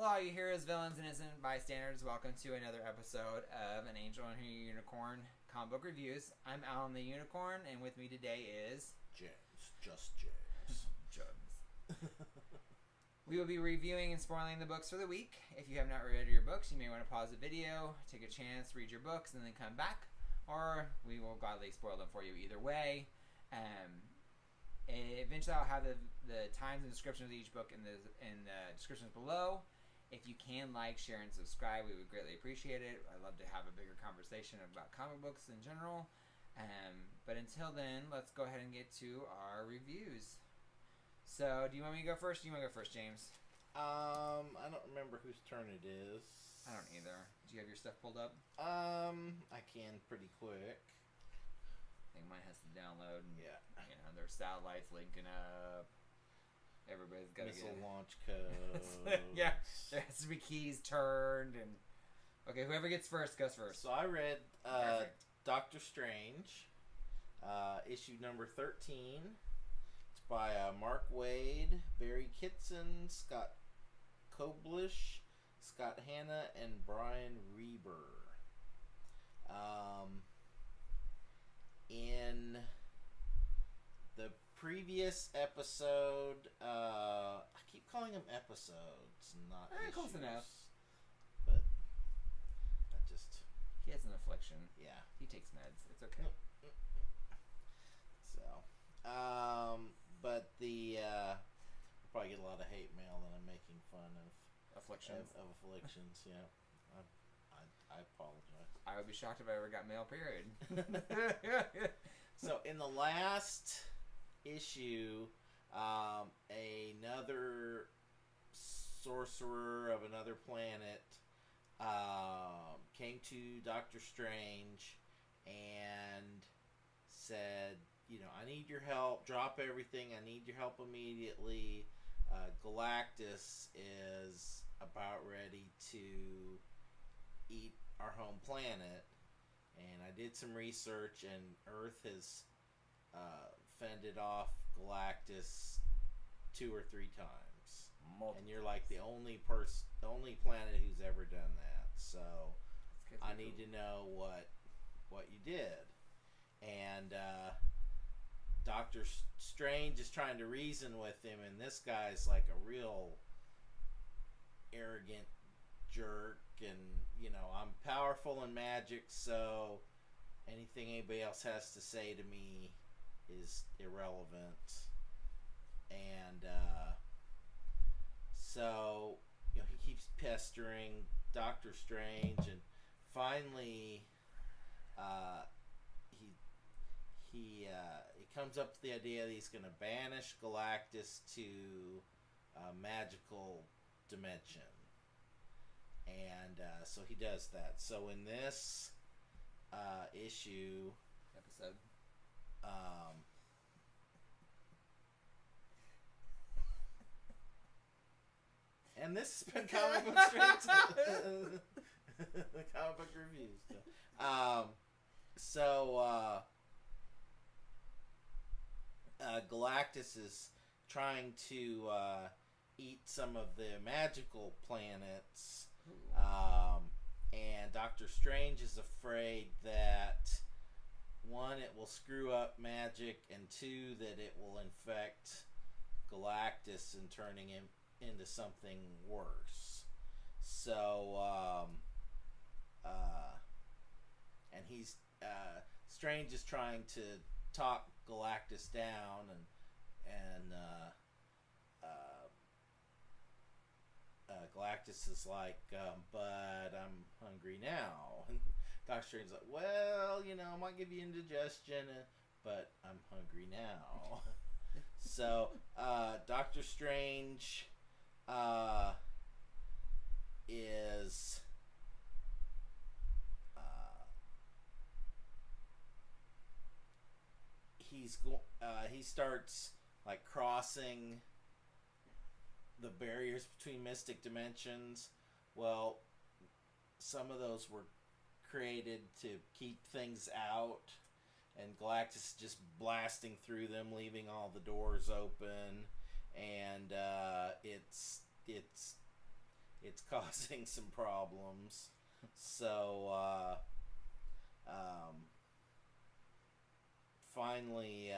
Hello, you heroes, villains, and innocent bystanders. Welcome to another episode of An Angel and Her Unicorn comic book reviews. I'm Alan the Unicorn, and with me today is... James. Just James. James. We will be reviewing and spoiling the books for the week. If you have not read your books, you may want to pause the video, take a chance, read your books, and then come back. Or we will gladly spoil them for you either way. Eventually, I'll have the times and descriptions of each book in the descriptions below. If you can like, share, and subscribe, we would greatly appreciate it. I'd love to have a bigger conversation about comic books in general. But until then, let's go ahead and get to our reviews. So, do you want me to go first? Or do you want to go first, James? I don't remember whose turn it is. I don't either. Do you have your stuff pulled up? I can pretty quick. I think mine has to download. And, Yeah. You know, there's satellites linking up. Everybody's got to get missile launch code. Yeah, there has to be keys turned and. Okay, whoever gets first goes first. So I read Doctor Strange, issue number 13. It's by Mark Waid, Barry Kitson, Scott Koblish, Scott Hanna, and Brian Reber. In the previous episode, I keep calling them episodes, not issues. Close enough. But that just... He has an affliction. Yeah. He takes meds. It's okay. So, but I'll probably get a lot of hate mail that I'm making fun of Afflictions. Of afflictions. Yeah, I apologize. I would be shocked if I ever got mail. Period. So in the last issue, another sorcerer of another planet came to Doctor Strange and said, I need your help. Drop everything. I need your help immediately. Galactus is about ready to eat our home planet. And I did some research, and Earth has fended off Galactus 2 or 3 times. Multiple. And you're like the only planet who's ever done that. So I need to know what you did. And Doctor Strange is trying to reason with him, and this guy's like a real arrogant jerk, and I'm powerful in magic, so anything anybody else has to say to me is irrelevant. And so he keeps pestering Doctor Strange, and finally he comes up to the idea that he's going to banish Galactus to a magical dimension. And so he does that. So in this episode, and this has been Comic Book Straight Comic Book Reviews. So Galactus is trying to eat some of the magical planets. And Doctor Strange is afraid that 1, it will screw up magic, and 2, that it will infect Galactus and turning him into something worse. So and he's Strange is trying to talk Galactus down, and Galactus is like, but I'm hungry now. And Doctor Strange's like, well, I might give you indigestion, but I'm hungry now. So, Doctor Strange is he starts like crossing the barriers between mystic dimensions. Well, some of those were created to keep things out, and Galactus is just blasting through them, leaving all the doors open, and it's it's causing some problems. So finally,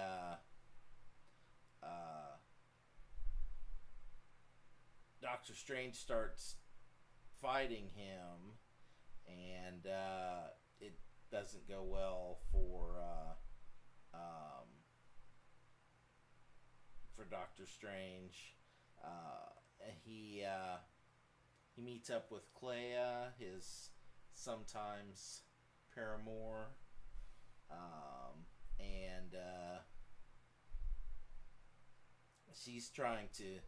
Doctor Strange starts fighting him, and it doesn't go well for Doctor Strange. He meets up with Clea, his sometimes paramour, and she's trying to.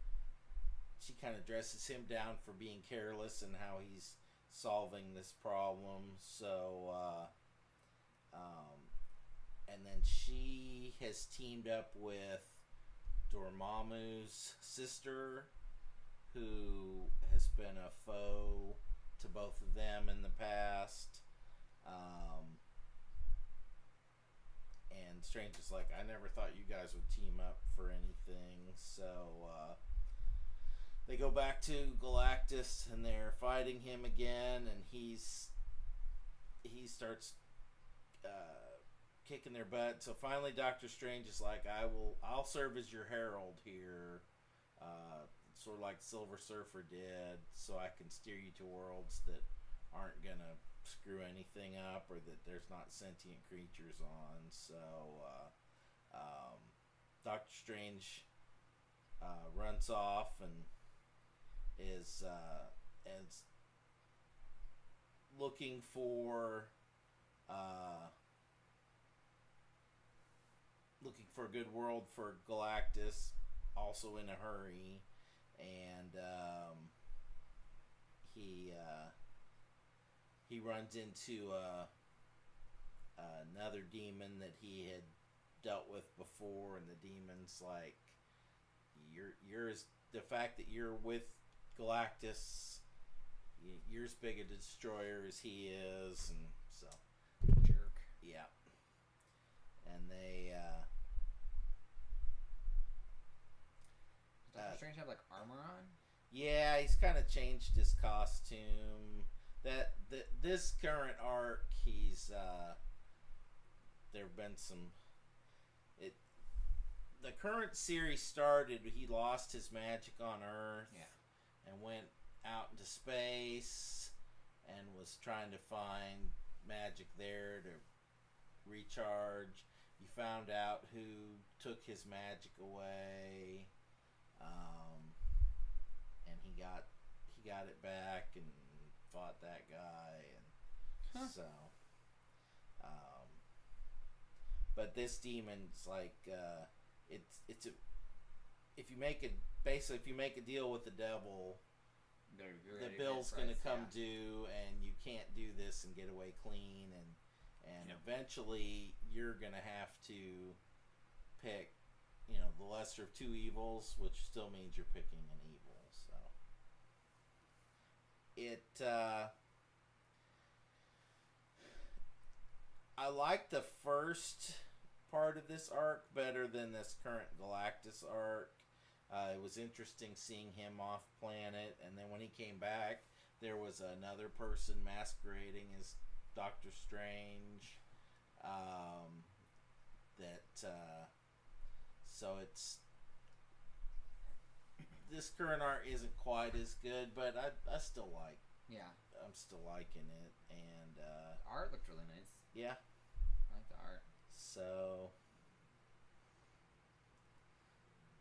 She kind of dresses him down for being careless and how he's solving this problem. So, and then she has teamed up with Dormammu's sister, who has been a foe to both of them in the past. And Strange is like, I never thought you guys would team up for anything. So they go back to Galactus and they're fighting him again, and he starts kicking their butt. So finally, Doctor Strange is like, I'll serve as your herald here, sort of like Silver Surfer did, so I can steer you to worlds that aren't gonna screw anything up or that there's not sentient creatures on. So Doctor Strange runs off and is looking for a good world for Galactus, also in a hurry, and he runs into another demon that he had dealt with before, and the demon's like, the fact that you're with Galactus, you're as big a destroyer as he is, and so jerk. Yeah, and they Does Doctor Strange have like armor on? Yeah, he's kind of changed his costume. This current arc, he's there've been some. The current series started. He lost his magic on Earth, and went out into space, and was trying to find magic there to recharge. You found out who took his magic away, and he got it back and fought that guy, and so. But this demon's like if you make a deal with the devil, the bill's going to come due, and you can't do this and get away clean, and eventually you're going to have to pick, the lesser of two evils, which still means you're picking an evil. So I like the first part of this arc better than this current Galactus arc. It was interesting seeing him off planet, and then when he came back, there was another person masquerading as Doctor Strange. So it's this current arc isn't quite as good, but I still like. Yeah, I'm still liking it, and art looked really nice. Yeah, I like the art. So,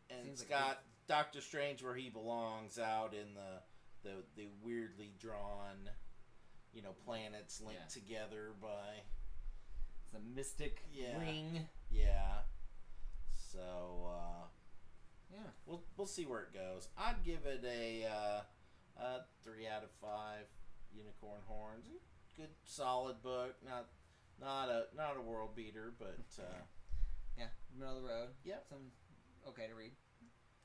and Seems it's like got Doctor Strange where he belongs, out in the weirdly drawn, planets linked together by. It's a mystic ring. Yeah. So, yeah, we'll see where it goes. I'd give it a 3 out of 5 unicorn horns. Good, solid book. Not a world beater, but yeah, middle of the road. Yep. Some okay to read.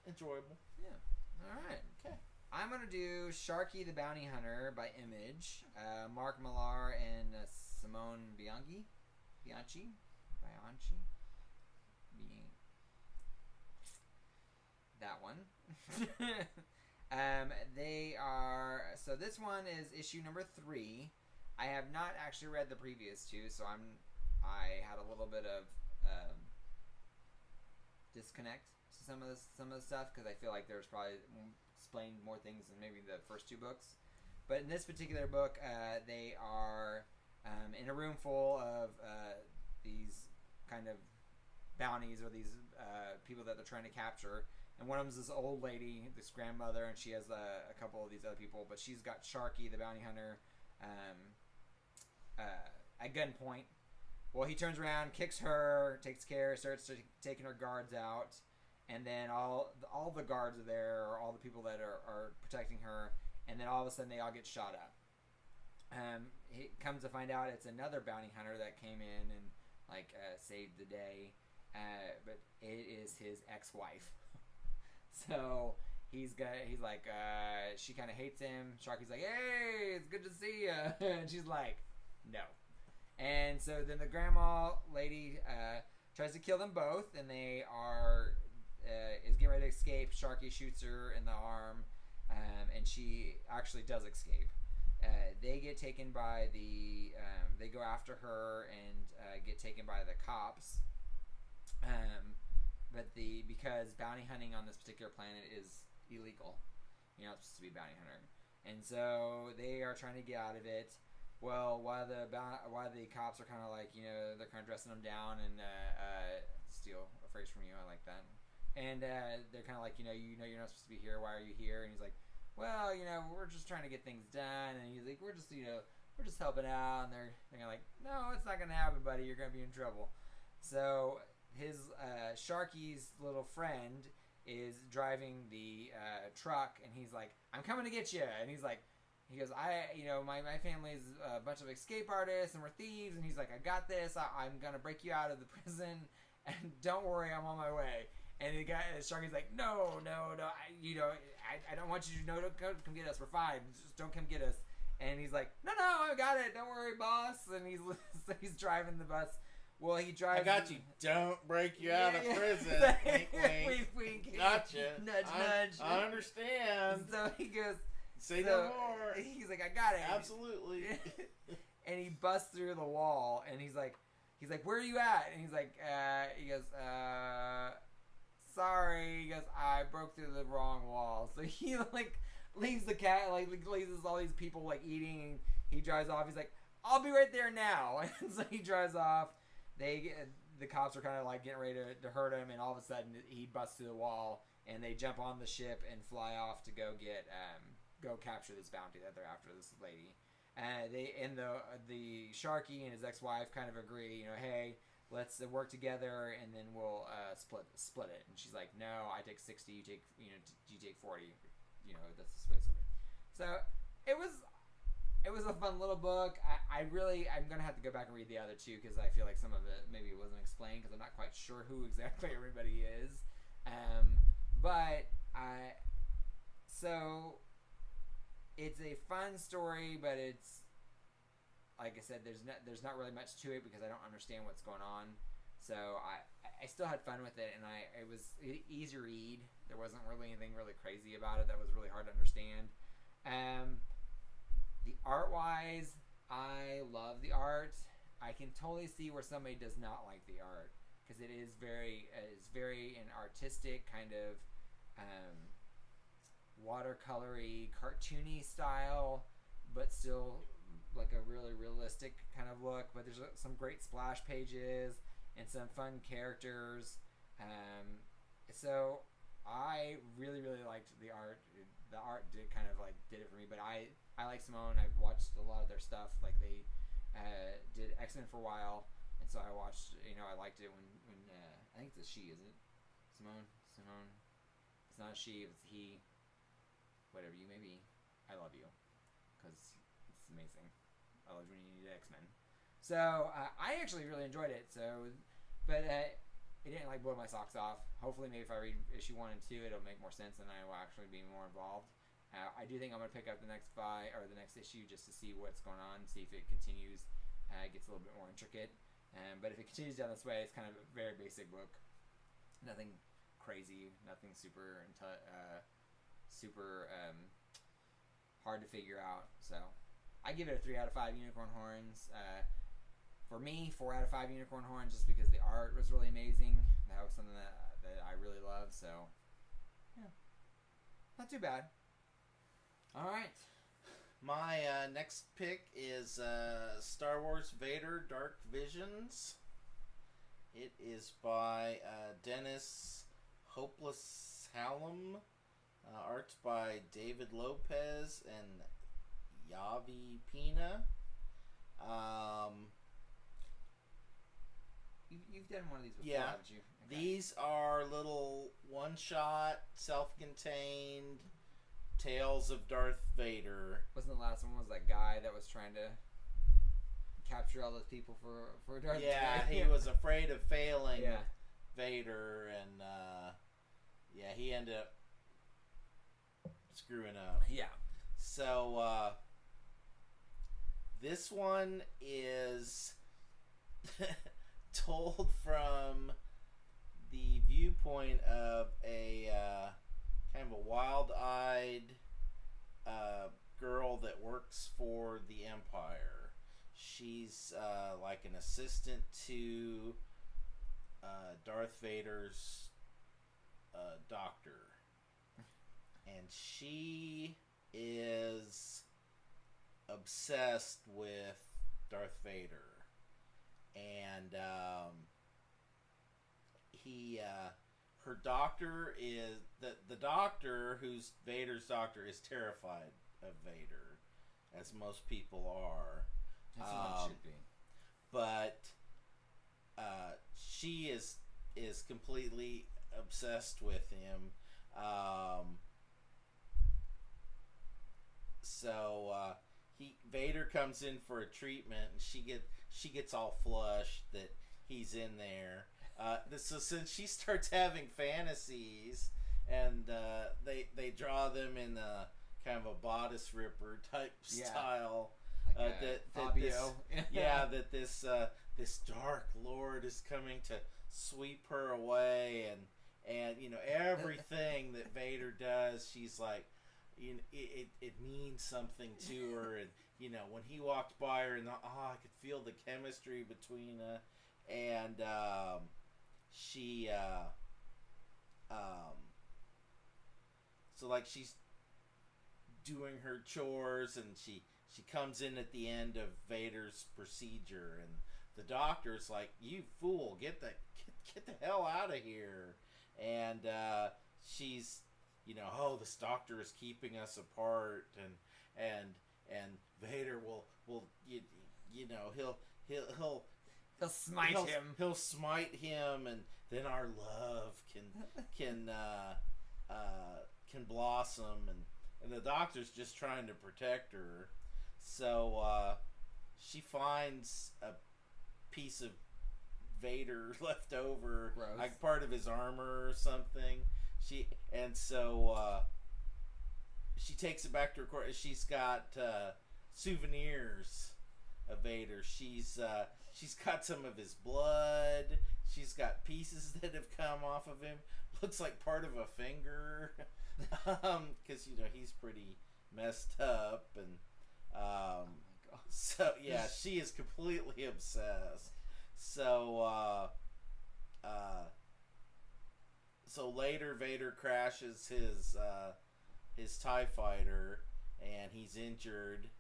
Enjoyable. Yeah. All right. Okay. I'm gonna do Sharkey the Bounty Hunter by Image. Mark Millar and Simone Bianchi. That one. They are so So this one is issue number 3. I have not actually read the previous 2, so I had a little bit of disconnect to some of the stuff because I feel like there's probably explained more things than maybe the first 2 books. But in this particular book, they are in a room full of these kind of bounties or these people that they're trying to capture. And one of them is this old lady, this grandmother, and she has a couple of these other people. But she's got Sharkey, the bounty hunter, at gunpoint. Well, he turns around, kicks her, takes care, starts taking her guards out. And then all the guards are there, or all the people that are protecting her. And then all of a sudden, they all get shot up. He comes to find out it's another bounty hunter that came in and saved the day. But it is his ex-wife. So he's like, she kind of hates him. Sharky's like, hey, it's good to see you. And she's like, no. And so then the grandma lady tries to kill them both, and they are is getting ready to escape. Sharky shoots her in the arm, and she actually does escape. They get taken by they go after her and get taken by the cops. Because bounty hunting on this particular planet is illegal. You're not supposed to be a bounty hunter. And so they are trying to get out of it. Well, while the cops are kind of like, they're kind of dressing them down and steal a phrase from you. I like that. And they're kind of like, you're not supposed to be here. Why are you here? And he's like, well, we're just trying to get things done. And he's like, we're just helping out. And they're kind of like, no, it's not going to happen, buddy. You're going to be in trouble. So his Sharky's little friend is driving the truck, and he's like, I'm coming to get you. And he goes, my family's a bunch of escape artists, and we're thieves. And he's like, I got this. I'm going to break you out of the prison, and don't worry, I'm on my way. And the guy, Sharky's like, no, I don't want you to don't come get us. We're fine. Just don't come get us. And he's like, no, I got it. Don't worry, boss. And he's driving the bus. Well, he drives. I got you. Don't break you out of prison. Wink, wink. Gotcha. Nudge. I understand. So he goes. Say no more. He's like, I got it. Absolutely. And he busts through the wall, and he's like, where are you at? And he's like, he goes, sorry. He goes, I broke through the wrong wall. So he leaves the cat, leaves all these people eating. He drives off. He's like, I'll be right there now. And so he drives off. The cops are kind of getting ready to hurt him, and all of a sudden he busts through the wall, and they jump on the ship and fly off to go capture this bounty that they're after, this lady. The Sharky and his ex-wife kind of agree, hey, let's work together, and then we'll split it. And she's like, no, I take 60, you take 40. That's the way it's gonna be. So it was a fun little book. I'm going to have to go back and read the other 2 because I feel like some of it maybe wasn't explained because I'm not quite sure who exactly everybody is. So it's a fun story, but it's, like I said, there's not really much to it because I don't understand what's going on. So I still had fun with it, and it was easy read. There wasn't really anything really crazy about it that was really hard to understand. The art-wise, I love the art. I can totally see where somebody does not like the art because it is very an artistic kind of watercolory, cartoony style, but still a really realistic kind of look. But there's some great splash pages and some fun characters. So I really, really liked the art. The art did kind of did it for me, but I like Simone. I've watched a lot of their stuff. They did X-Men for a while, and so I watched. I liked it when I think it's a she, isn't it? Simone. It's not a she. It's a he. Whatever you may be, I love you because it's amazing. I loved when you needed X-Men. So I actually really enjoyed it. But it didn't blow my socks off. Hopefully, maybe if I read issue 1 and 2, it'll make more sense, and I will actually be more involved. I do think I'm gonna pick up the next issue just to see what's going on, see if it continues, gets a little bit more intricate. But if it continues down this way, it's kind of a very basic book. Nothing crazy, nothing super hard to figure out. So I give it a 3 out of 5 unicorn horns. For me, 4 out of 5 unicorn horns, just because the art was really amazing. That was something that I really love. So yeah, not too bad. All right. My next pick is Star Wars Vader Dark Visions. It is by Dennis Hopeless Hallam. Art by David Lopez and Yavi Pina. You've done one of these before, Yeah. haven't you? Okay. These are little one-shot, self-contained tales of Darth Vader. Wasn't the last one was that guy that was trying to capture all those people for Darth Vader? Yeah, he was afraid of failing Yeah. Vader, and he ended up screwing up. Yeah. So this one is told from the viewpoint of a kind of a wild-eyed girl that works for the Empire. She's like an assistant to Darth Vader's doctor. And she is obsessed with Darth Vader. And her doctor is the doctor, who's Vader's doctor, is terrified of Vader, as most people are. That's what it should be. But she is completely obsessed with him. So Vader comes in for a treatment, and she gets all flushed that he's in there. So since she starts having fantasies, and they draw them in a kind of a bodice ripper type style. Like that this dark lord is coming to sweep her away, and you know, everything that Vader does, she's like, you know, it means something to her. And you know, when he walked by her, and I could feel the chemistry between and she so like she's doing her chores, and she comes in at the end of Vader's procedure, and the doctor's like, "You fool, get the hell out of here." And she's, you know, this doctor is keeping us apart, and Vader will you know, he'll smite him. He'll smite him, and then our love can blossom, and the doctor's just trying to protect her. So she finds a piece of Vader left over, Gross. like part of his armor or something. She takes it back to her court. She's got souvenirs of Vader. She's got some of his blood. She's got pieces that have come off of him. Looks like part of a finger, because you know, he's pretty messed up, and Oh my God. so yeah, she is completely obsessed. So so later Vader crashes his TIE fighter, and he's injured.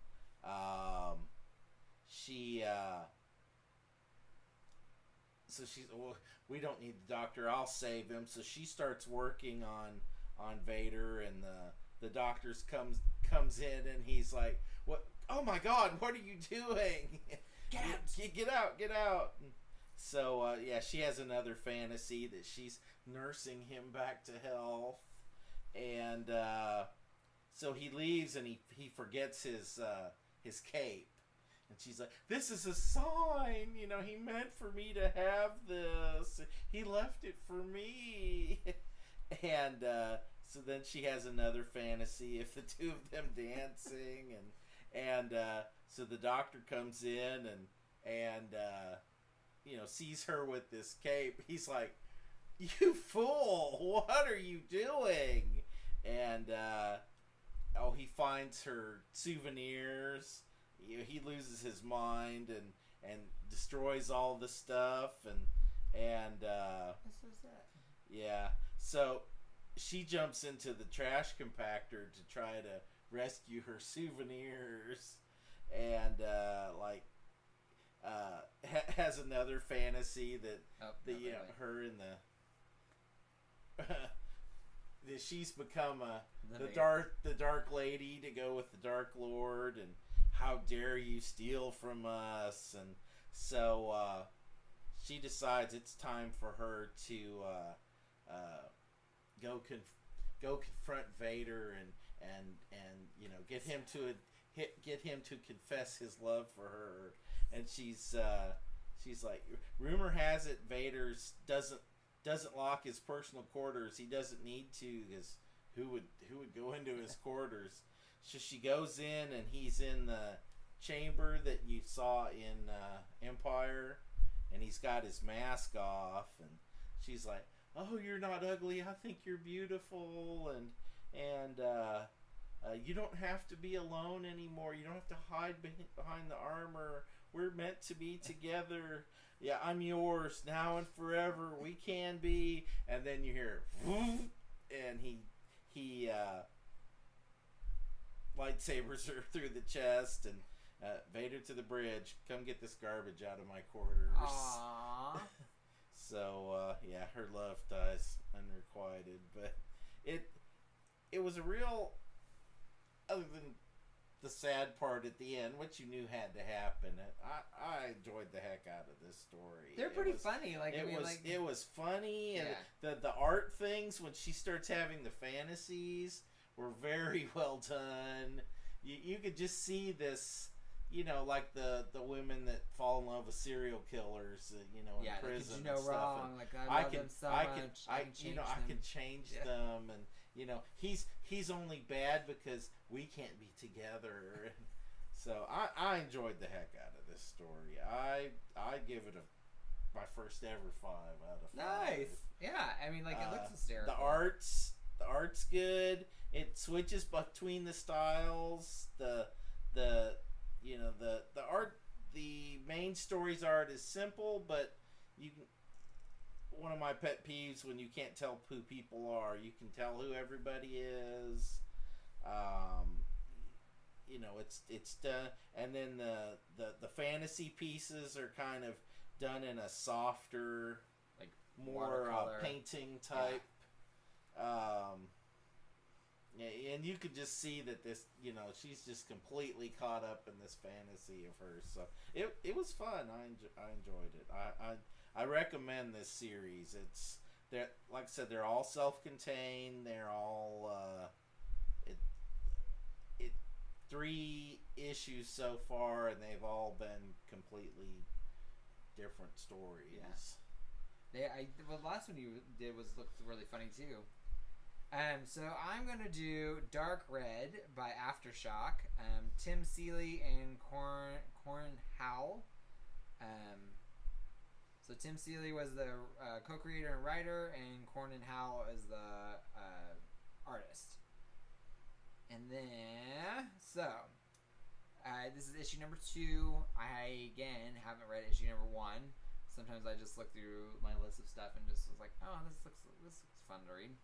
So she's, well, we don't need the doctor, I'll save him. So she starts working on Vader, and the doctor comes in, and he's like, "What? Oh my God, what are you doing? Get out!" So yeah, she has another fantasy that she's nursing him back to health, and so he leaves, and he forgets his cape. And she's like, "This is a sign, you know, he meant for me to have this. He left it for me." And so then she has another fantasy of the two of them dancing, and so the doctor comes in and you know, sees her with this cape. He's like, "You fool! What are you doing?" And he finds her souvenirs. He loses his mind and destroys all the stuff and That's so sad. yeah. So she jumps into the trash compactor to try to rescue her souvenirs, and has another fantasy that her and that she's become the dark lady to go with the Dark Lord, and how dare you steal from us, and so she decides it's time for her to go confront Vader and get him to confess his love for her, and she's like, rumor has it Vader's doesn't lock his personal quarters. He doesn't need to, because who would go into his quarters? So she goes in, and he's in the chamber that you saw in Empire, and he's got his mask off, and she's like, "Oh, you're not ugly. I think you're beautiful, and you don't have to be alone anymore. You don't have to hide behind the armor. We're meant to be together. Yeah, I'm yours now and forever. We can be." And then you hear, and he lightsabers her through the chest, and Vader to the bridge. Come get this garbage out of my quarters. Aww. So yeah, her love dies unrequited, but it was a real, other than the sad part at the end, which you knew had to happen. I enjoyed the heck out of this story. They're pretty funny. It was funny, and the art things when she starts having the fantasies were very well done. You could just see this, like the women that fall in love with serial killers, in prison and stuff. Wrong. Like, I love them so much. I can change them, and he's only bad because we can't be together. So I enjoyed the heck out of this story. I give it my first ever 5 out of 5. Nice. Yeah, I mean, it looks hysterical. The art's good. It switches between the styles. The art, the main story's art is simple, but one of my pet peeves when you can't tell who people are. You can tell who everybody is. It's done, and then the fantasy pieces are kind of done in a softer, more painting type. Yeah, and you could just see that this, she's just completely caught up in this fantasy of hers. So it was fun. I enjoyed it. I recommend this series. They're, like I said, they're all self-contained. They're all 3 issues so far, and they've all been completely different stories. Yeah. The last one you did looked really funny too. So I'm gonna do Dark Red by Aftershock. Tim Seeley and Corin Howell. So Tim Seeley was the co-creator and writer, and Corin Howell is the artist. And then, this is issue number 2. I, again, haven't read issue number 1. Sometimes I just look through my list of stuff and just was like, oh, this looks fun to read.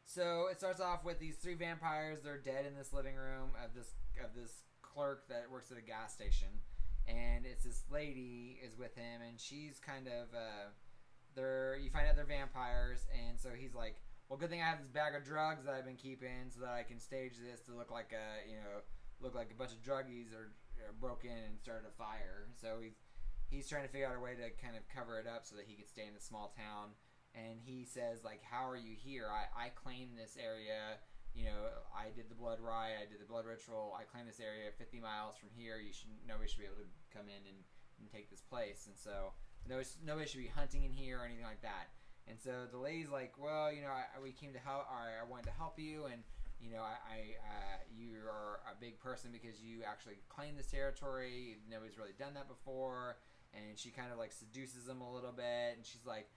So it starts off with these 3 vampires. They're dead in this living room of this clerk that works at a gas station, and it's this lady is with him, and she's kind of you find out they're vampires, and so he's like, well, good thing I have this bag of drugs that I've been keeping so that I can stage this to look like a bunch of druggies are broke in and started a fire. So he's trying to figure out a way to kind of cover it up so that he could stay in the small town. And he says, like, how are you here? I claim this area. I did the blood riot. I did the blood ritual. I claim this area 50 miles from here. Nobody should be able to come in and take this place. And so nobody should be hunting in here or anything like that. And so the lady's like, well, we came to help. I wanted to help you, and you are a big person because you actually claim this territory. Nobody's really done that before. And she kind of seduces him a little bit, and she's like,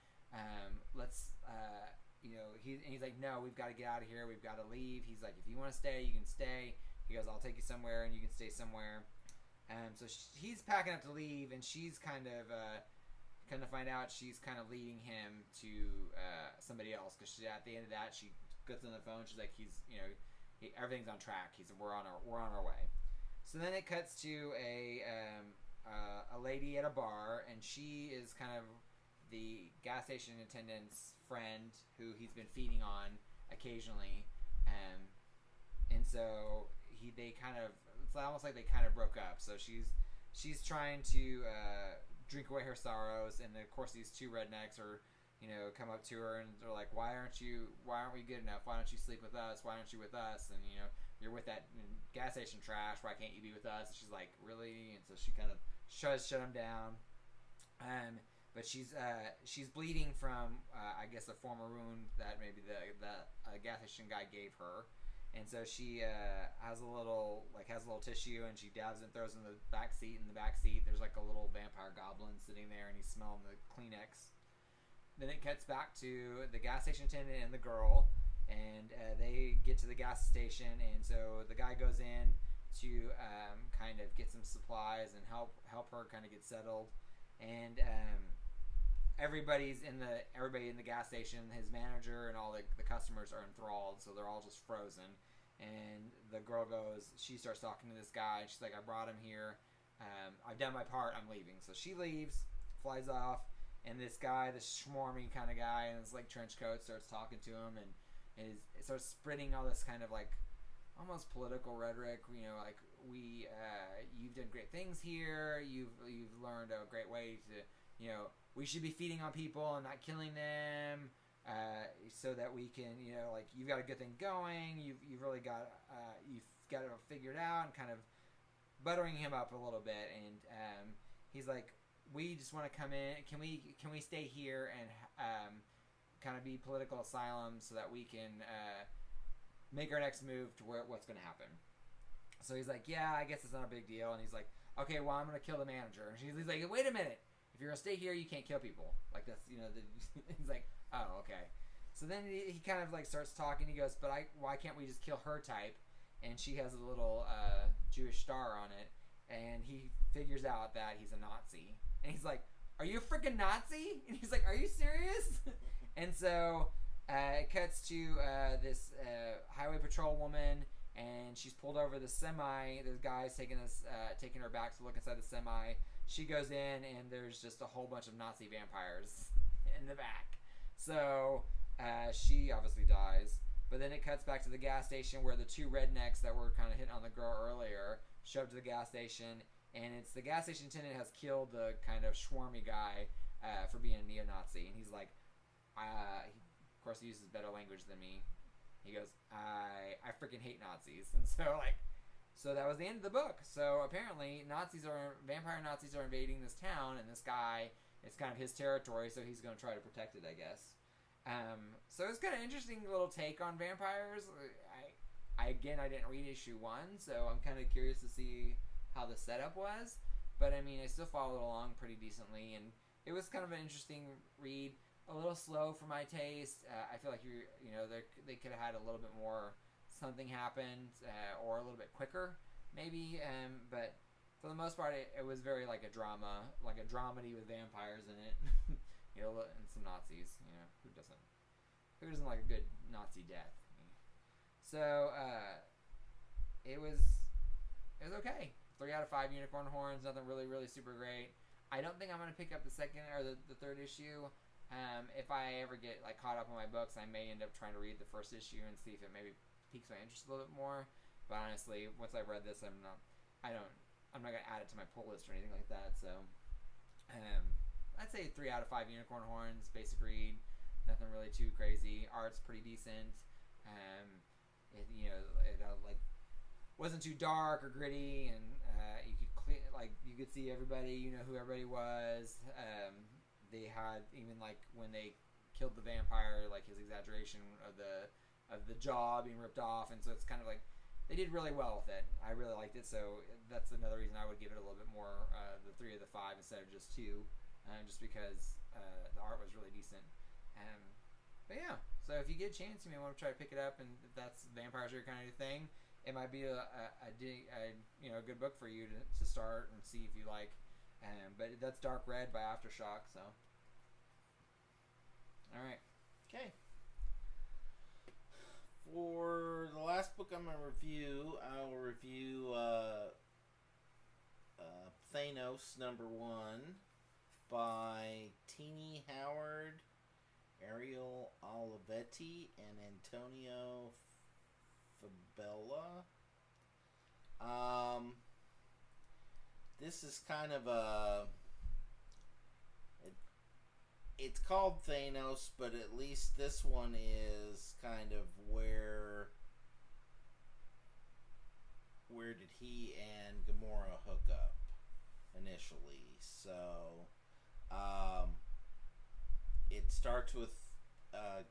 let's he's like, no, we've got to get out of here. We've got to leave. He's like, if you want to stay, you can stay. He goes, I'll take you somewhere, and you can stay somewhere. So he's packing up to leave, and she's kind of find out she's kind of leading him to somebody else, because at the end of that, she gets on the phone. She's like, everything's on track. We're on our way. So then it cuts to a lady at a bar, and she is kind of the gas station attendant's friend who he's been feeding on occasionally, and so it's almost like they kind of broke up. So she's trying to drink away her sorrows, and of course these two rednecks are come up to her, and they're like, why aren't we good enough? Why don't you sleep with us? Why aren't you with us? And you're with that gas station trash. Why can't you be with us? And she's like, really? And so she kind of shut him down. But she's bleeding from I guess a former wound that maybe the gas station guy gave her, and so she has a little tissue, and she dabs it and throws it in the back seat. In the back seat, there's like a little vampire goblin sitting there, and he's smelling the Kleenex. Then it cuts back to the gas station attendant and the girl, and they get to the gas station, and so the guy goes in to kind of get some supplies and help her kind of get settled, and everybody in the gas station, his manager and all the customers are enthralled, so they're all just frozen. And the girl she starts talking to this guy, and she's like, I brought him here, I've done my part, I'm leaving. So she leaves, flies off, and this guy, this schwarmy kind of guy in his like trench coat, starts talking to him, and it starts spreading all this kind of like almost political rhetoric, like you've done great things here, you've learned a great way to, we should be feeding on people and not killing them, so that we can, like, you've got a good thing going, you've really got it figured out, and kind of buttering him up a little bit. And he's like, we just want to come in, can we stay here and kind of be political asylum so that we can make our next move to what's going to happen. So he's like, yeah, I guess it's not a big deal. And he's like, okay, well, I'm going to kill the manager. And he's like, wait a minute. If you're going to stay here, you can't kill people. Like, that's, he's like, oh, okay. So then he kind of like starts talking. He goes, but why can't we just kill her type? And she has a little Jewish star on it. And he figures out that he's a Nazi. And he's like, are you a freaking Nazi? And he's like, are you serious? And so it cuts to this highway patrol woman, and she's pulled over the semi. The guy's taking her back to look inside the semi. She goes in, and there's just a whole bunch of Nazi vampires in the back. So she obviously dies. But then it cuts back to the gas station where the two rednecks that were kind of hitting on the girl earlier show up to the gas station, and it's the gas station attendant has killed the kind of schwarmy guy for being a neo-Nazi. And he's like, of course he uses better language than me. He goes, I freaking hate Nazis. And so that was the end of the book. So apparently vampire Nazis are invading this town, and this guy, it's kind of his territory, so he's going to try to protect it, I guess. So it's kind of interesting little take on vampires. I didn't read issue 1, so I'm kind of curious to see how the setup was. But I mean, I still followed along pretty decently, and it was kind of an interesting read. A little slow for my taste. I feel like they could have had a little bit more something happened, or a little bit quicker, maybe. But for the most part, it was very like a drama, like a dramedy with vampires in it, and some Nazis. Who doesn't like a good Nazi death? So it was okay. 3 out of 5 unicorn horns. Nothing really, really super great. I don't think I'm gonna pick up the second or the third issue. If I ever get like caught up on my books, I may end up trying to read the first issue and see if it maybe piques my interest a little bit more. But honestly, once I've read this, I'm not gonna add it to my pull list or anything like that. So I'd say 3 out of 5 unicorn horns, basic read, nothing really too crazy. Art's pretty decent. It like wasn't too dark or gritty, and you could see everybody, who everybody was. They had, even like when they killed the vampire, like his exaggeration of the jaw being ripped off, and so it's kind of like they did really well with it. I really liked it, so that's another reason I would give it a little bit more, the 3 of the 5 instead of just 2, just because the art was really decent. But yeah, So if you get a chance, you may want to try to pick it up, and if that's vampires are your kind of thing, it might be a good book for you to start and see if you like. But that's Dark Red by Aftershock. So, all right. Okay. For the last book I'm going to review, I will review Thanos #1 by Teenie Howard, Ariel Olivetti, and Antonio Fabella. This is kind of it's called Thanos, but at least this one is kind of where did he and Gamora hook up initially. So it starts with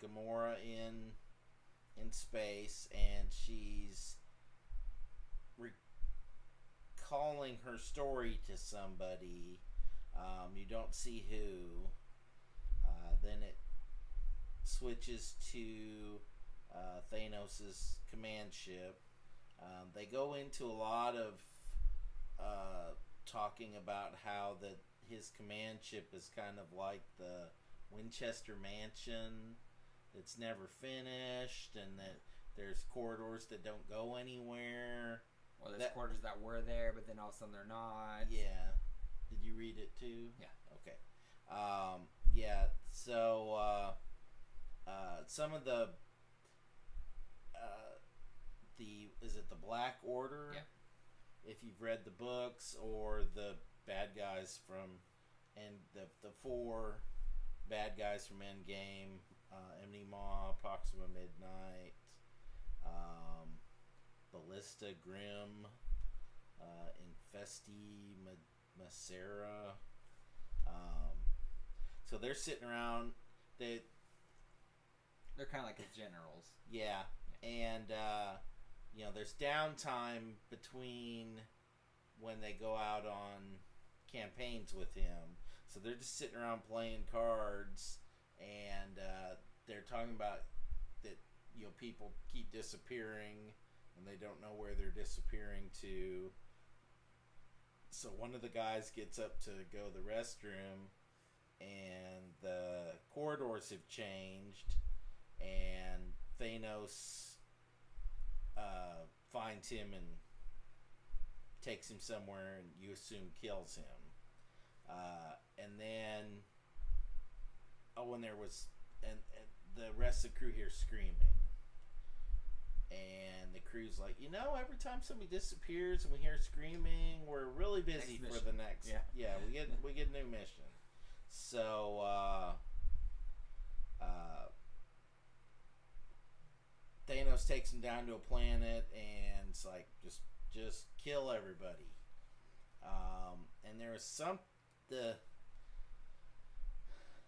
Gamora in space, and she's recalling her story to somebody. You don't see who. Then it switches to Thanos' command ship. They go into a lot of talking about how that his command ship is kind of like the Winchester Mansion. It's never finished, and that there's corridors that don't go anywhere. Well, there's corridors that were there, but then all of a sudden they're not. Yeah. Did you read it too? Yeah. Okay. Yeah. So some of the is it the Black Order? Yeah. If you've read the books, or the bad guys from, and the 4 bad guys from Endgame, Enemy Maw, Proxima Midnight, Ballista Grim, Infesti Macera. So they're sitting around. They're kind of like his generals. Yeah. And there's downtime between when they go out on campaigns with him. So they're just sitting around playing cards, and they're talking about that people keep disappearing, and they don't know where they're disappearing to. So one of the guys gets up to go to the restroom, and the corridors have changed, and Thanos finds him and takes him somewhere, and you assume kills him. And then, and the rest of the crew here screaming. And the crew's like, every time somebody disappears and we hear screaming, we're really busy for the next. Yeah, we get a new mission. So Thanos takes him down to a planet, and it's like, just kill everybody. And there is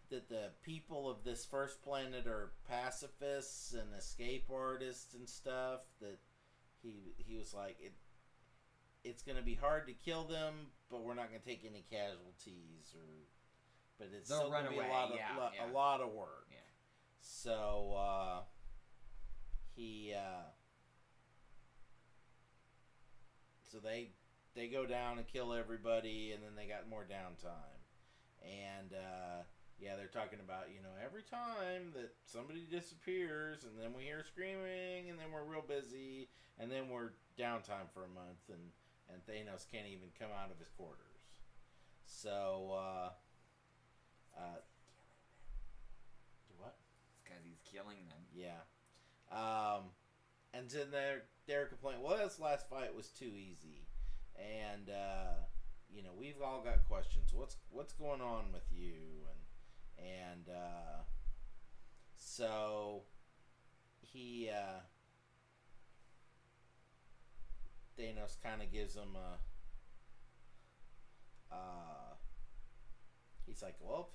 that the people of this first planet are pacifists and escape artists and stuff. That he was like, it's going to be hard to kill them, but we're not going to take any casualties, but it's They'll still going to be a lot of work. Yeah. So so they go down and kill everybody, and then they got more downtime. And they're talking about, every time that somebody disappears, and then we hear screaming, and then we're real busy, and then we're downtime for a month, and Thanos can't even come out of his quarters. So what? It's because he's killing them. Yeah. And then they're complaining, well, this last fight was too easy. And we've all got questions. What's going on with you? And so he Thanos kind of gives him he's like, well,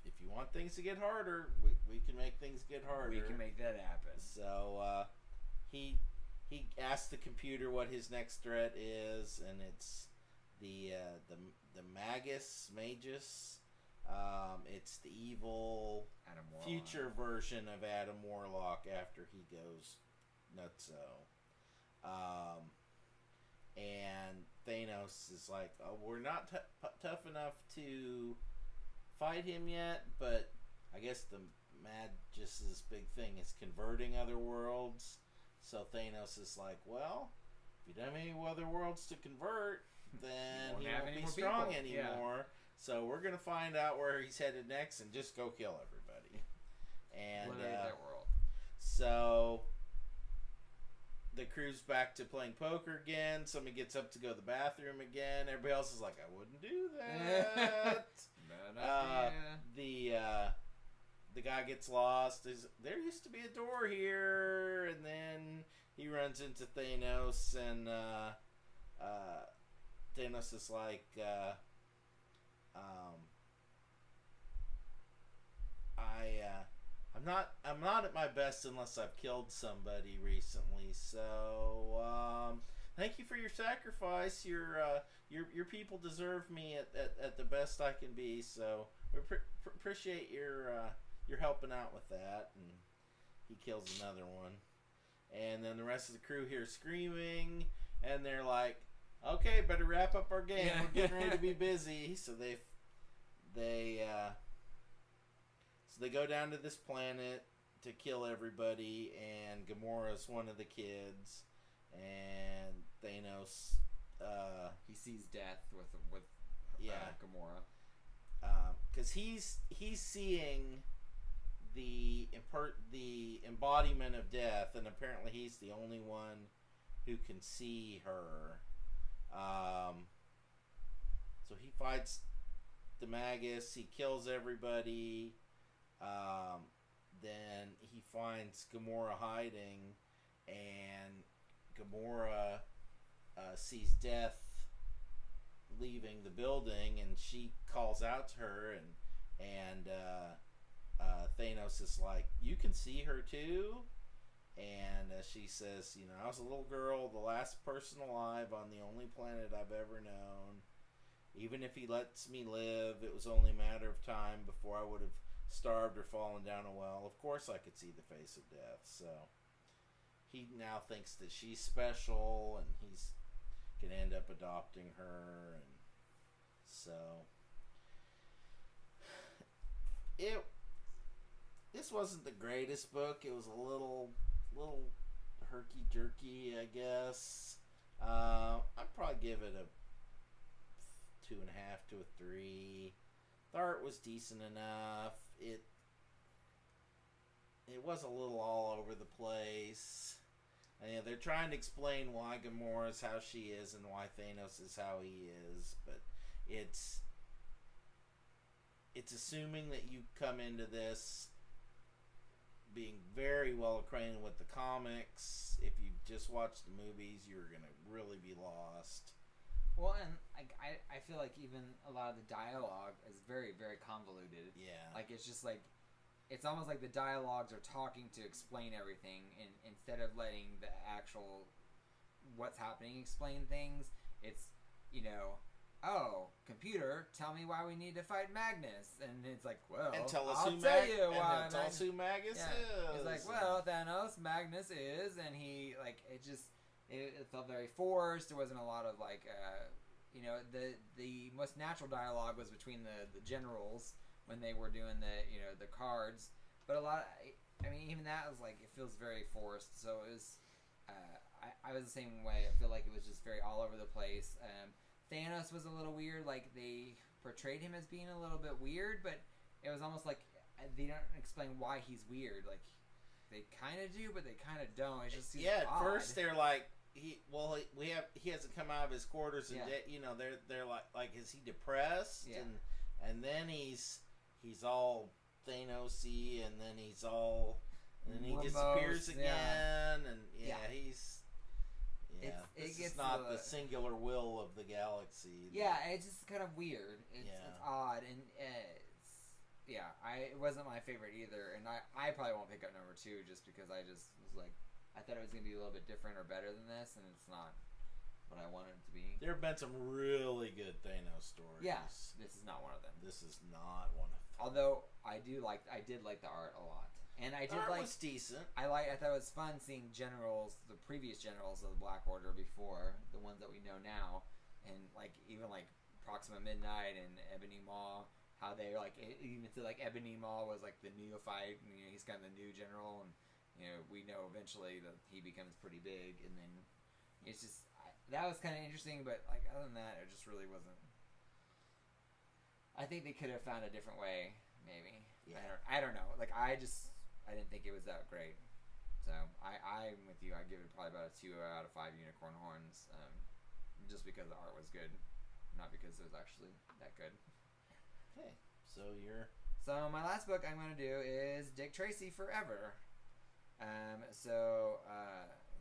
if you want things to get harder, we can make things get harder. We can make that happen. So he asks the computer what his next threat is, and it's the Magus It's the evil Adam Warlock. future version of Adam Warlock after he goes nutso. And Thanos is like, oh, we're not tough enough to fight him yet, but I guess the Magus's big thing is converting other worlds. So Thanos is like, well, if you don't have any other worlds to convert, then he won't be strong anymore. Yeah. So we're going to find out where he's headed next and just go kill everybody. And that world. So the crew's back to playing poker again. Somebody gets up to go to the bathroom again. Everybody else is like, I wouldn't do that. Bad idea. The guy gets lost. There used to be a door here, and then he runs into Thanos, and Thanos is like, I'm not at my best unless I've killed somebody recently. So thank you for your sacrifice. Your people deserve me at the best I can be. So we appreciate your helping out with that. And he kills another one. And then the rest of the crew here screaming, and they're like, "Okay, better wrap up our game. Yeah. We're getting ready to be busy." So they go down to this planet to kill everybody, and Gamora's one of the kids, and Thanos he sees death with Gamora, because he's seeing the embodiment of death, and apparently he's the only one who can see her. So he fights the Magus. He kills everybody. Then he finds Gamora hiding, and Gamora sees death leaving the building, and she calls out to her, and Thanos is like, "You can see her too?" And she says, "I was a little girl, the last person alive on the only planet I've ever known. Even if he lets me live, it was only a matter of time before I would have starved or fallen down a well. Of course I could see the face of death." So he now thinks that she's special, and he's going to end up adopting her. And so this wasn't the greatest book. It was a little herky-jerky, I guess. I'd probably give it a 2.5 to a 3. The art was decent enough. It was a little all over the place. And they're trying to explain why Gamora is how she is and why Thanos is how he is, but it's assuming that you come into this being very well acquainted with the comics. If you just watch the movies, you're gonna really be lost. Well, and I feel like even a lot of the dialogue is very, very convoluted. Yeah. Like, it's just like, it's almost like the dialogues are talking to explain everything, and instead of letting the actual what's happening explain things, it's, oh, computer, tell me why we need to fight Magnus. And it's like, well, and tell us I'll who tell you why. And tell us who Magnus is. It's like, well, Thanos, Magnus is, and he, like, it felt very forced. There wasn't a lot of, like, the most natural dialogue was between the generals when they were doing the cards. But a lot of, even that was, like, it feels very forced. So it was, I was the same way. I feel like it was just very all over the place. Thanos was a little weird. Like, they portrayed him as being a little bit weird, but it was almost like they don't explain why he's weird. Like, they kind of do, but they kind of don't. It just seems at odd. First they're like, he hasn't come out of his quarters, and they're like, is he depressed? Yeah. And then he's all Thanos-y, and then he's all, and then he disappears again, and he's. Yeah, it's not the singular will of the galaxy. Yeah, it's just kind of weird. It's odd, and it wasn't my favorite either. And I probably won't pick up number 2 just because I just was like, I thought it was gonna be a little bit different or better than this, and it's not what I wanted it to be. There have been some really good Thanos stories. Yeah, this is not one of them. This is not one of them. Although I did like the art a lot, and I did Art like. was decent. I thought it was fun seeing generals, the previous generals of the Black Order before the ones that we know now, and like even like Proxima Midnight and Ebony Maw. How they like even to like Ebony Maw was like the neophyte, and he's kind of the new general, and we know eventually that he becomes pretty big, and then it's just that was kind of interesting, but like other than that, it just really wasn't. I think they could have found a different way, maybe. Yeah. I don't know. Like I didn't think it was that great. So I'm with you. I give it probably about a 2 out of 5 unicorn horns, just because the art was good, not because it was actually that good. Okay, so my last book I'm going to do is Dick Tracy Forever. Let's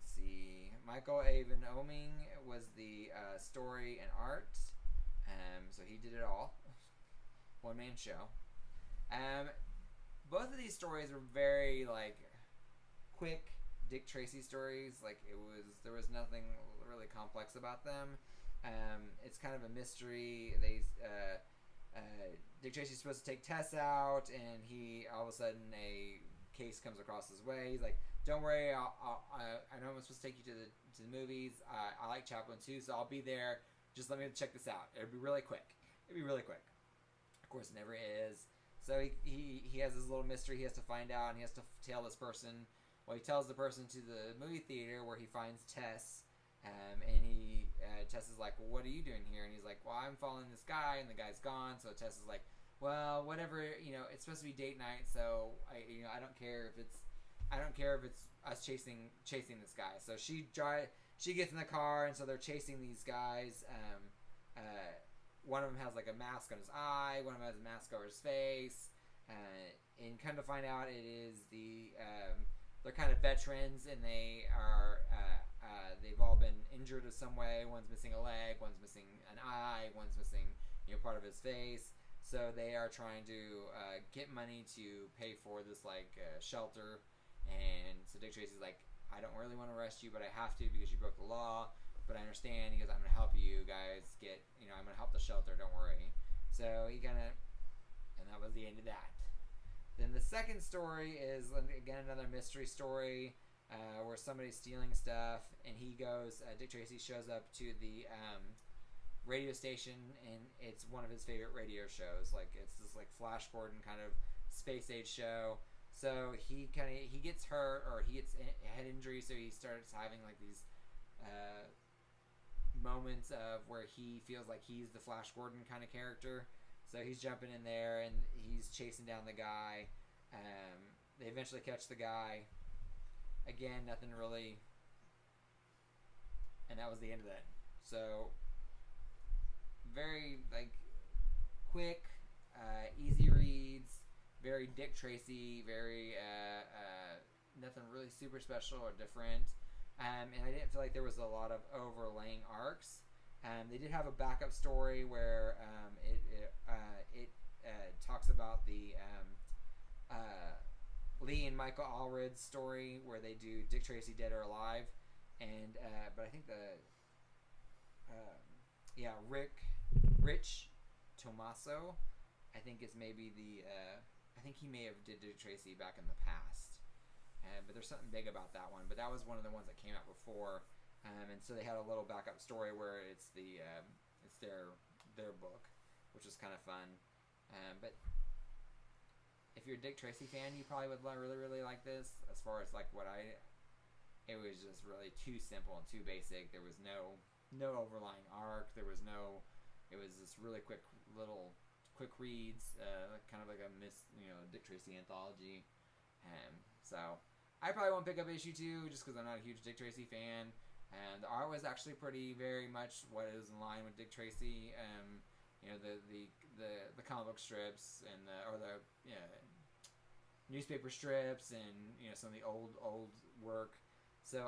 see. Michael Avon Oming was the story and art. So he did it all. One man show. Both of these stories were very like quick Dick Tracy stories. Like there was nothing really complex about them. It's kind of a mystery. Dick Tracy's supposed to take Tess out, and he all of a sudden a case comes across his way. He's like, "Don't worry, I know I'm supposed to take you to the movies. I like Chaplin too, so I'll be there. Just let me check this out. It'll be really quick. Of course, it never is. So he has this little mystery he has to find out, and he has to tell this person. Well, he tells the person to the movie theater where he finds Tess, and Tess is like, "Well, what are you doing here?" And he's like, "Well, I'm following this guy, and the guy's gone." So Tess is like, "Well, whatever. It's supposed to be date night, so I don't care if it's us chasing this guy." So she gets in the car, and so they're chasing these guys. One of them has like a mask on his eye. One of them has a mask over his face. And come to find out, it is they're kind of veterans, and they've all been injured in some way. One's missing a leg, one's missing an eye, one's missing part of his face. So they are trying to get money to pay for this shelter. And so Dick Tracy's like, "I don't really want to arrest you, but I have to because you broke the law. But I understand." He goes, "I'm going to help you guys get, I'm going to help the shelter, don't worry." So and that was the end of that. Then the second story is, again, another mystery story where somebody's stealing stuff, and Dick Tracy shows up to the radio station, and it's one of his favorite radio shows. Like, it's this Flash Gordon kind of space age show. So he gets hurt, or he gets a head injury, so he starts having these moments of where he feels like he's the Flash Gordon kind of character. So he's jumping in there, and he's chasing down the guy. They eventually catch the guy. Again, nothing really. And that was the end of that. So very quick, easy reads, very Dick Tracy, very nothing really super special or different. And I didn't feel like there was a lot of overlaying arcs. They did have a backup story where it talks about the Lee and Michael Allred's story, where they do Dick Tracy Dead or Alive, and but I think Rich Tomaso, I think is maybe I think he may have did Dick Tracy back in the past. But there's something big about that one. But that was one of the ones that came out before, and so they had a little backup story where it's their book, which is kind of fun. But if you're a Dick Tracy fan, you probably would really, really like this. As far as it was just really too simple and too basic. There was no overlying arc. It was just really quick reads, kind of like a Dick Tracy anthology. So I probably won't pick up issue 2 just because I'm not a huge Dick Tracy fan. And the art was actually very much what is in line with Dick Tracy. The comic book strips and the newspaper strips, and some of the old work. So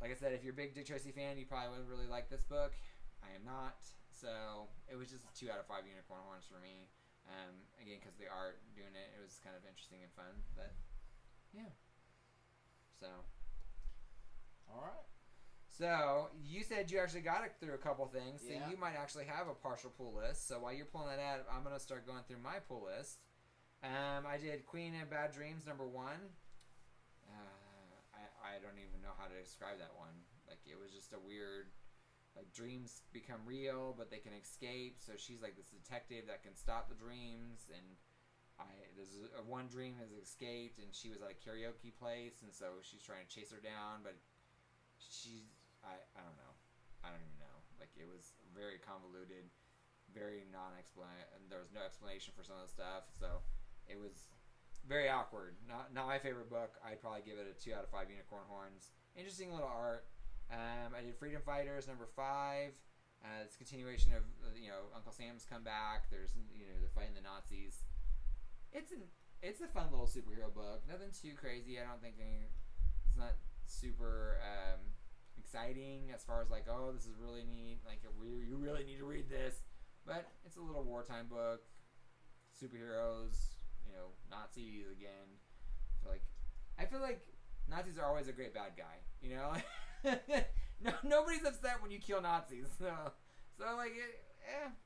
like I said, if you're a big Dick Tracy fan, you probably would really like this book. I am not, so it was just a 2 out of 5 unicorn horns for me. Again, because the art doing it was kind of interesting and fun. But yeah, so. All right. So, you said you actually got it through a couple things, so Yeah. you might actually have a partial pull list. So, while you're pulling that out, I'm going to start going through my pull list. I did Queen of Bad Dreams, number 1. I don't even know how to describe that one. Like, it was just a weird, like, dreams become real, but they can escape. So, she's like this detective that can stop the dreams, and one dream has escaped, and she was at a karaoke place, and so she's trying to chase her down, but I don't know. I don't even know. Like, it was very convoluted, very and there was no explanation for some of the stuff, so it was very awkward. Not my favorite book. I'd probably give it a 2 out of 5 unicorn horns. Interesting little art. I did Freedom Fighters, number 5. It's a continuation of, Uncle Sam's come back. There's, they're fighting the Nazis. It's a fun little superhero book. Nothing too crazy. I don't think it's not super exciting as far as like, oh, this is really neat. Like, you really need to read this. But it's a little wartime book. Superheroes, Nazis again. I feel like Nazis are always a great bad guy. No, nobody's upset when you kill Nazis. So like,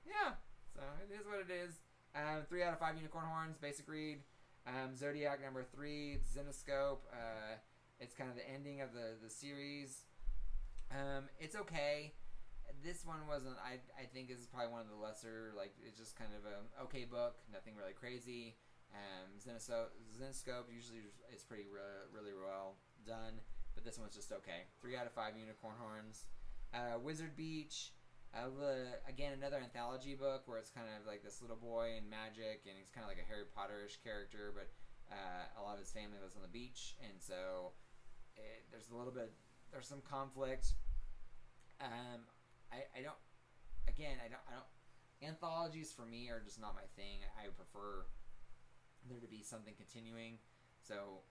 yeah. So it is what it is. 3 out of 5 unicorn horns, basic read. Zodiac number 3, Zenoscope. It's kind of the ending of the series. It's okay. This one wasn't. I think this is probably one of the lesser. Like, it's just kind of an okay book. Nothing really crazy. Zenoscope usually is pretty really well done, but this one's just okay. 3 out of 5 unicorn horns. Wizard Beach. Again, another anthology book where it's kind of like this little boy and magic, and he's kind of like a Harry Potter-ish character, but a lot of his family lives on the beach, and so there's some conflict. I don't. Anthologies for me are just not my thing. I prefer there to be something continuing. So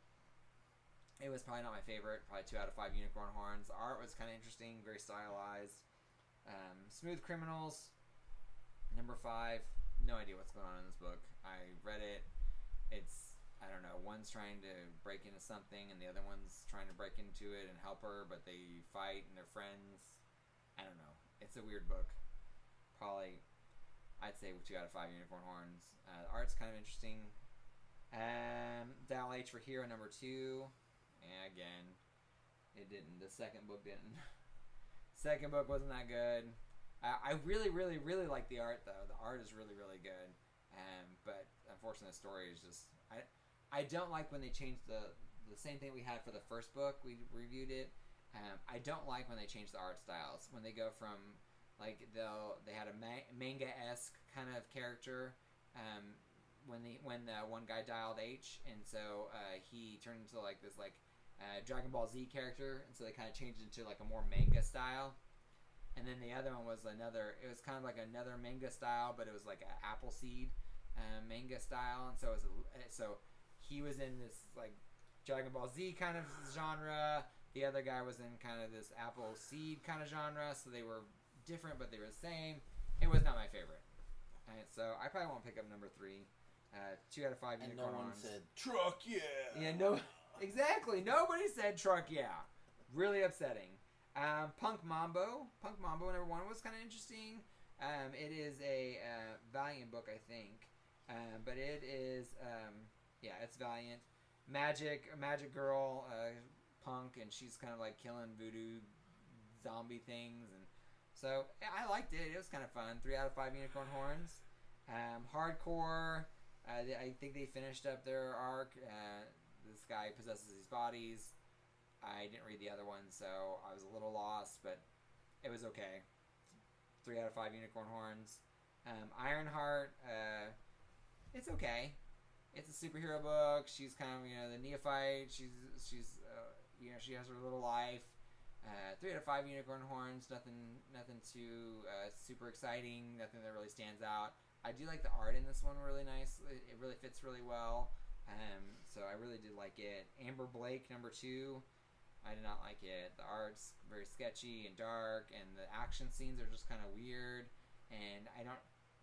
it was probably not my favorite. Probably 2 out of 5 unicorn horns. The art was kind of interesting, very stylized. Smooth Criminals, number 5. No idea what's going on in this book. I read it. I don't know. One's trying to break into something, and the other one's trying to break into it and help her, but they fight and they're friends. I don't know. It's a weird book. Probably, I'd say 2 out of 5 unicorn horns. The art's kind of interesting. Dial H for Hero, number 2. And again, it didn't. The second book didn't. Second book wasn't that good. I really, really, really like the art, though. The art is really, really good. But unfortunately, the story is just... I don't like when they change the same thing we had for the first book. We reviewed it. I don't like when they change the art styles. When they go from... Like, they had a manga-esque kind of character when the one guy dialed H. And so he turned into, like, this, like... Dragon Ball Z character, and so they kind of changed it into like a more manga style. And then the other one was it was kind of like another manga style, but it was like an Appleseed manga style, and so he was in this like Dragon Ball Z kind of genre. The other guy was in kind of this Appleseed kind of genre, so they were different, but they were the same. It was not my favorite. So I probably won't pick up number 3. 2 out of 5 and unicorn no one horns. said truck, yeah. Yeah, no. Exactly. Nobody said truck, yeah. Really upsetting. Punk Mambo number 1 was kind of interesting. It is a Valiant book, I think. But it is, it's Valiant. Magic girl, punk, and she's kind of like killing voodoo zombie things. And so I liked it. It was kind of fun. 3 out of 5 unicorn horns. Hardcore. I think they finished up their arc. This guy possesses these bodies. I didn't read the other one, so I was a little lost, but it was okay. 3 out of 5 unicorn horns. Ironheart, it's okay. It's a superhero book. She's kind of, the neophyte. She's she has her little life. 3 out of 5 unicorn horns. Nothing too super exciting. Nothing that really stands out. I do like the art in this one really nice. It really fits really well. So I really did like it. Amber Blake, number 2. I did not like it. The art's very sketchy and dark, and the action scenes are just kind of weird. And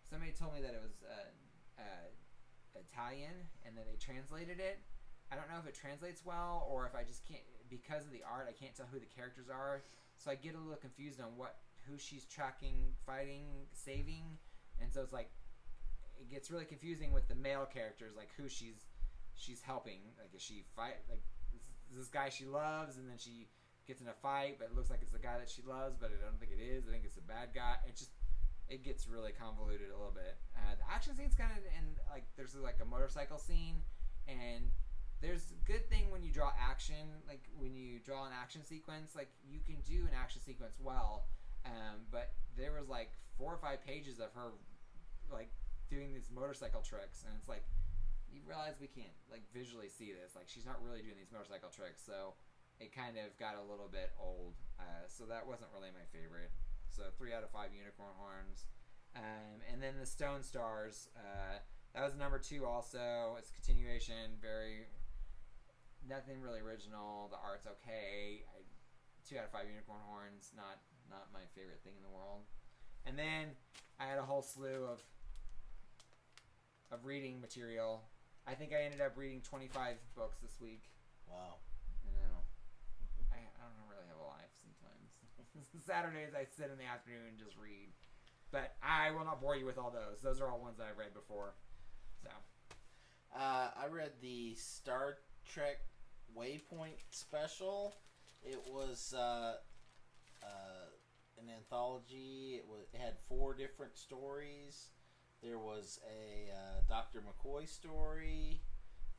somebody told me that it was Italian, and that they translated it. I don't know if it translates well, or if I just can't, because of the art, I can't tell who the characters are. so I get a little confused on who she's tracking, fighting, saving, and so it's like it gets really confusing with the male characters, like who she's helping. Like, is she fight like this guy she loves, and then she gets in a fight, but it looks like it's the guy that she loves, but I don't think it is. I think it's a bad guy. It gets really convoluted a little bit. The action scene's kind of like there's like a motorcycle scene, and there's a good thing when you draw action, like when you draw an action sequence, like you can do an action sequence well, but there was like 4 or 5 pages of her like doing these motorcycle tricks, and it's like you realize we can't like visually see this, like she's not really doing these motorcycle tricks, so it kind of got a little bit old, so that wasn't really my favorite. So 3 out of 5 unicorn horns. And then the Stone Stars, that was number 2 also. It's continuation, nothing really original. The art's okay. 2 out of 5 unicorn horns, not my favorite thing in the world. And then I had a whole slew of reading material. I think I ended up reading 25 books this week. Wow. I know. I don't really have a life sometimes. Saturdays I sit in the afternoon and just read. But I will not bore you with all those. Those are all ones that I've read before. So. I read the Star Trek Waypoint special. It was an anthology. It had 4 different stories. There was a Dr. McCoy story.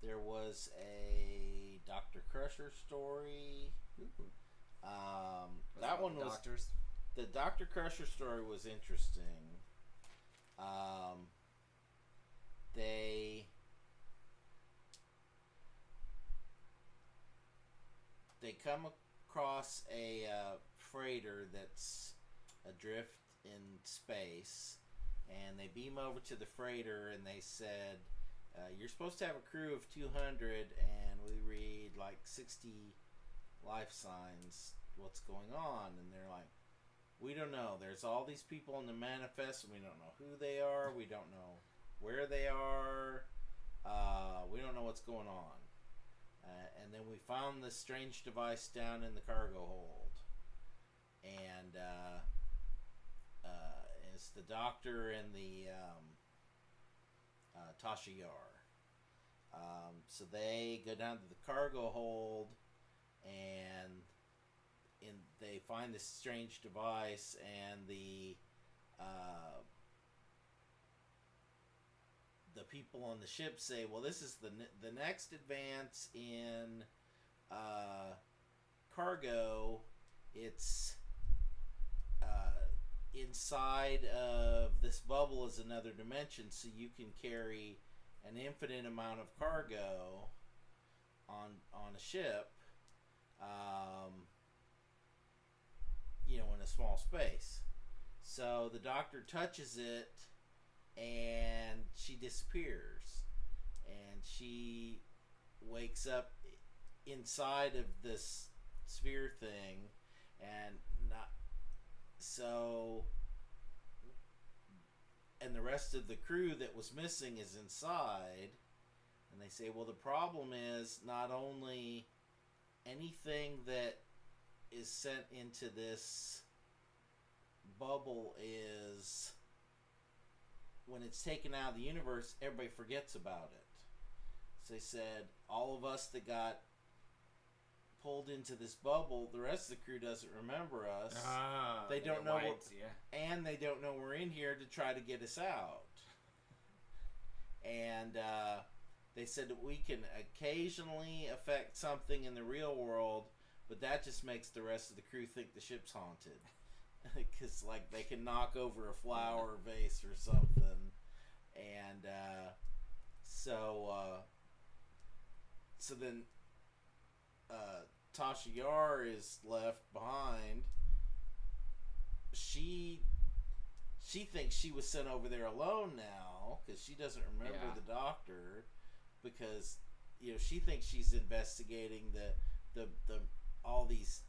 There was a Dr. Crusher story. That one was doctors. The Dr. Crusher story was interesting. They come across a freighter that's adrift in space, and they beam over to the freighter, and they said, you're supposed to have a crew of 200, and we read like 60 life signs. What's going on? And they're like, we don't know. There's all these people in the manifest, and we don't know who they are. We don't know where they are. We don't know what's going on. And then we found this strange device down in the cargo hold. And it's the doctor and the Tasha Yar. So they go down to the cargo hold, and they find this strange device, and the people on the ship say, well, this is the next advance in cargo. It's inside of this bubble is another dimension, so you can carry an infinite amount of cargo on a ship, in a small space. So the doctor touches it, and she disappears, and she wakes up inside of this sphere thing, and and the rest of the crew that was missing is inside, and they say, well, the problem is not only anything that is sent into this bubble is, when it's taken out of the universe, everybody forgets about it. So they said, all of us that got pulled into this bubble, the rest of the crew doesn't remember us. They don't know and they don't know we're in here to try to get us out. And they said that we can occasionally affect something in the real world, but that just makes the rest of the crew think the ship's haunted. Because like they can knock over a flower vase or something. And so then Tasha Yar is left behind. She thinks she was sent over there alone now, because she doesn't remember the doctor, because she thinks she's investigating the all these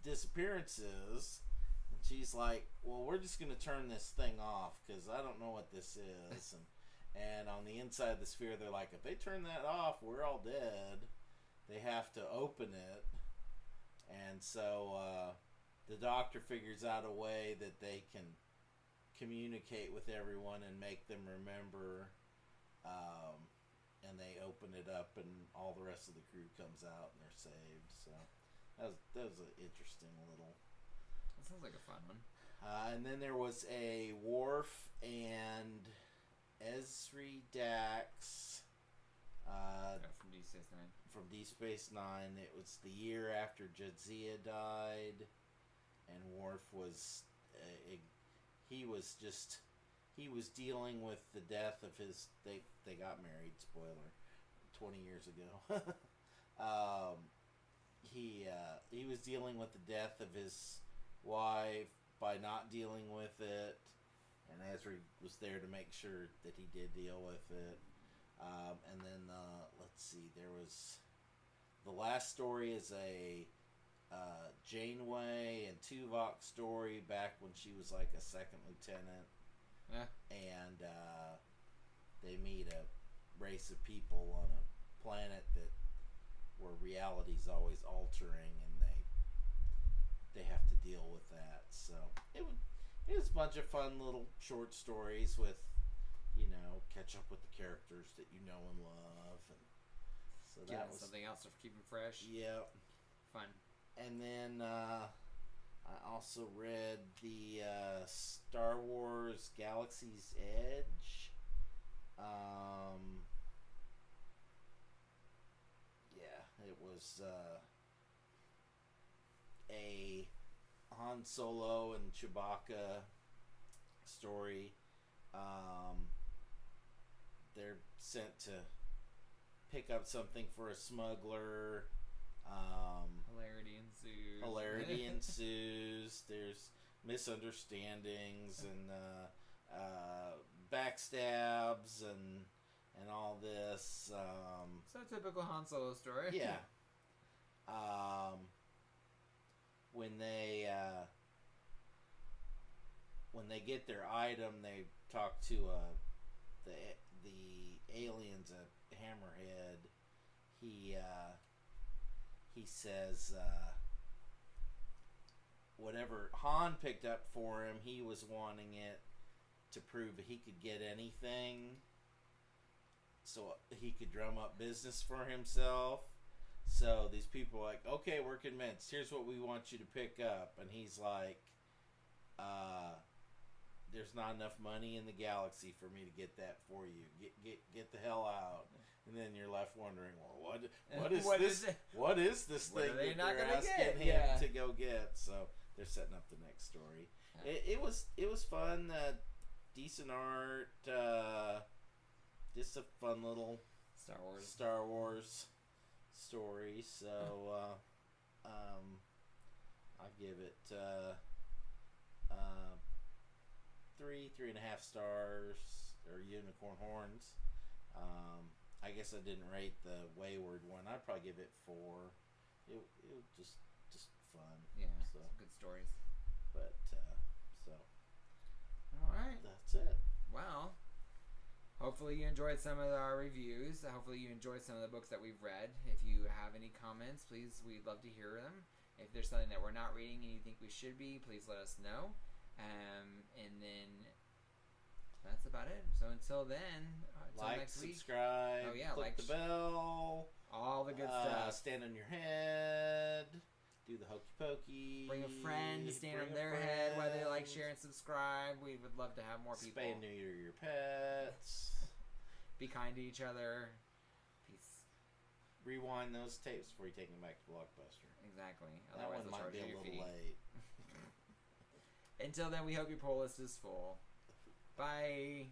disappearances, and she's like, well, we're just gonna turn this thing off because I don't know what this is. And on the inside of the sphere, they're like, if they turn that off, we're all dead. They have to open it, And so the Doctor figures out a way that they can communicate with everyone and make them remember. And they open it up, and all the rest of the crew comes out, and they're saved. So that was an interesting little. That sounds like a fun one. And then there was a Worf and Ezri Dax. From Deep Space Nine. From Deep Space Nine. It was the year after Jadzia died, and Worf was he was dealing with the death of his. They got married. Spoiler, 20 years ago. He was dealing with the death of his wife by not dealing with it, and Ezri was there to make sure that he did deal with it. And then let's see, there was the last story is a Janeway and Tuvok story back when she was like a second lieutenant. Yeah. And they meet a race of people on a planet where reality's always altering, and they have to deal with that. So it was a bunch of fun little short stories with, catch up with the characters that you know and love, and so that was something else to keep them fresh. Yeah, fun. And then I also read the Star Wars Galaxy's Edge. It was a Han Solo and Chewbacca story. They're sent to pick up something for a smuggler. Hilarity ensues. There's misunderstandings and backstabs and all this. So typical Han Solo story. Yeah. When they get their item, they talk to the aliens at Hammerhead. He says whatever Han picked up for him, he was wanting it to prove that he could get anything, so he could drum up business for himself. So these people are like, okay, we're convinced. Here's what we want you to pick up. And he's like, there's not enough money in the galaxy for me to get that for you. Get the hell out. And then you're left wondering, well, what is this? What is this thing that they're asking him to go get? So they're setting up the next story. Yeah. It was fun. Decent art. Just a fun little Star Wars story. So I give it 3.5 stars, or unicorn horns. I guess I didn't rate the Wayward one. I'd probably give it 4. It was just fun. Yeah, so good stories. But so. All right. That's it. Well, hopefully you enjoyed some of our reviews. Hopefully you enjoyed some of the books that we've read. If you have any comments, please, we'd love to hear them. If there's something that we're not reading and you think we should be, please let us know. And then that's about it. So until then, until next week. Subscribe, click the bell, all the good stuff. Stand on your head, do the hokey pokey. Bring a friend to stand on their head, whether they like, share, and subscribe. We would love to have more people. Spay and neuter your pets. Be kind to each other. Peace. Rewind those tapes before you take them back to Blockbuster. Exactly. That Otherwise one might be a little late. Until then, we hope your pull list is full. Bye.